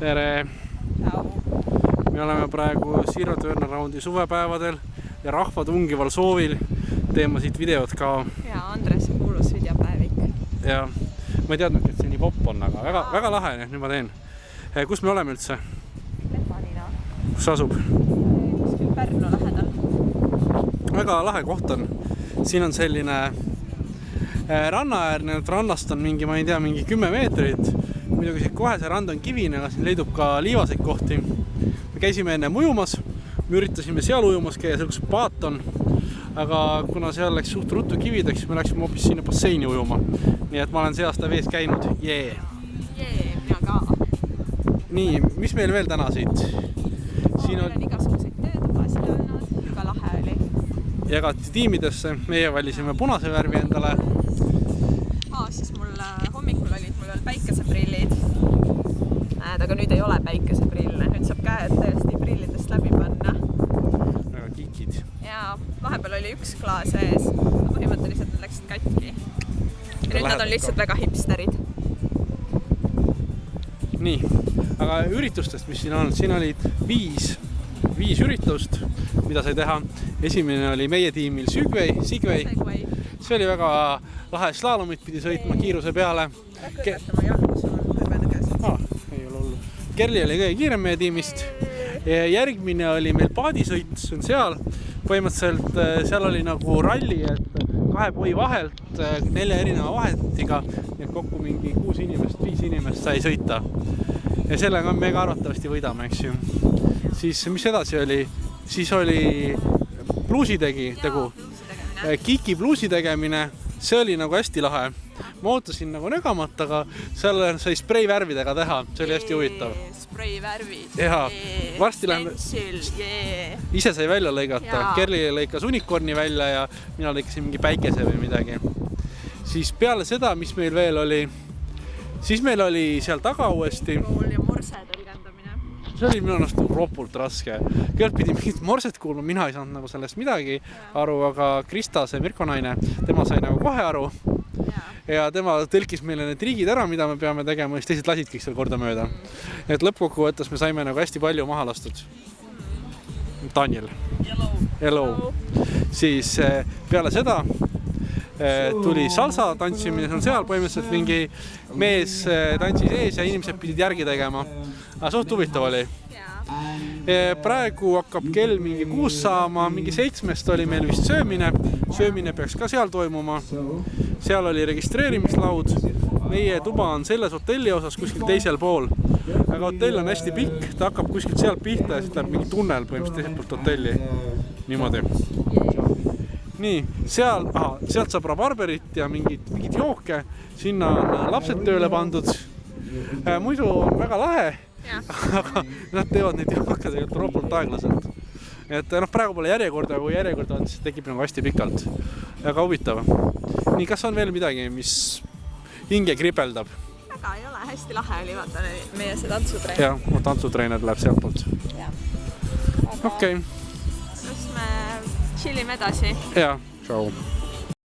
Tere! Ciao. Me oleme praegu Zero Turnaroundi suvepäevadel ja rahva tungival soovil teeme siit videot ka. Ja Andres kuulus videopäevik. Ja ma ei teadnud, et see nii popp on, aga väga lahe, nüüd ma teen. Kus me oleme üldse? Lepanina. Kus asub? Kuskil Pärnu lähedal. Väga lahe koht on. Siin on selline rannaäärne, rannast on mingi, ma ei tea, mingi 10 meetrit. Muidugi kohe see rand on kivine, aga siin leidub ka liivaseid kohti. Me käisime enne ujumas, me üritasime seal ujumas käia, seal kus paat on. Aga kuna seal läks suht ruttu kivideks, me läksime hoopis sinna basseini ujuma. Nii et ma olen see aasta vees käinud. Jee, mina ka. Nii, mis meil veel täna siit? Siin on igasuguseid töötubasid olnud, väga lahe oli. Jagati tiimidesse, meie valisime punase värvi endale. Siis mul hommikul olid mul veel päikeseprillid. Aga nüüd ei ole päikeseprille, nüüd saab käed tõesti prillidest läbi panna. Väga kikid. Ja vahepeal oli üks klaas ees, aga põhimõtteliselt nad läksid katki. Ja nüüd nad on lihtsalt väga hipsterid. Nii, aga üritustest, mis siin on, siin olid viis üritust, mida sai teha. Esimene oli meie tiimil Segway. See oli väga lahe slaalomit pidi sõitma kiiruse peale. Ei ole hullu. Kerli oli kõige kiirem meie tiimist. Järgmine oli meil paadisõit, see on seal. Põhimõtteliselt seal oli nagu ralli, et 2 poi vahelt 4 erineva vahetiga, nii et kokku mingi 5 inimest sai sõita. Ja sellega me ka arvatavasti võidame, eks ju. Siis mis edasi oli? Siis oli bluusi tegu. Kiki bluusi tegemine, see oli nagu hästi lahe. Ma ootasin nagu nögamat, aga seal sai spreivärvidega teha, see oli hästi huvitav. Spreivärvid. Jaa, varsti läheme. Ise sai välja lõigata, Kerli lõikas unikorni välja ja mina lõikasin mingi päikese või midagi. Siis peale seda, mis meil veel oli, siis meil oli seal taga uuesti. Ja morse tõlgendamine. See oli minu arust ropult raske. Kõigepealt pidi mingit morset kuulma, mina ei saanud nagu sellest midagi aru, aga Krista, see Mirko naine, tema sai nagu kohe aru. Ja tema tõlkis meile need riigid ära, mida me peame tegema, siis teised lasid kõik seal korda mööda. Et lõppkokkuvõttes me saime nagu hästi palju maha lastud. Daniel. Hello. Siis peale seda tuli salsa tantsimine, see on seal põhimõtteliselt mingi mees tantsis ees ja inimesed pidid järgi tegema. Aga suht huvitav oli. Praegu hakkab kell mingi 6 saama, mingi 7-st oli meil vist söömine peaks ka seal toimuma. Seal oli registreerimislaud, meie tuba on selles hotelli osas kuskil teisel pool, aga hotell on hästi pikk, ta hakkab kuskil sealt pihta ja siis läheb mingi tunnel põhimõtteliselt teiselt poolt hotelli, niimoodi. Nii, sealt saab rabarberit ja mingid jooke, sinna on lapsed tööle pandud, muidu on väga lahe. Aga nad teevad neid jooke tegelikult ropult aeglaselt. Et praegu pole järjekorda, kui järjekord on, siis tekib nagu hästi pikalt. Väga huvitav. Nii, kas on veel midagi, mis hinge kripeldab? Väga ei ole, hästi lahe oli, vaata meie see tantsutreener. Jah, tantsutreener läheb sealt poolt. Okei. Kas me chillime edasi? Jah, tšau.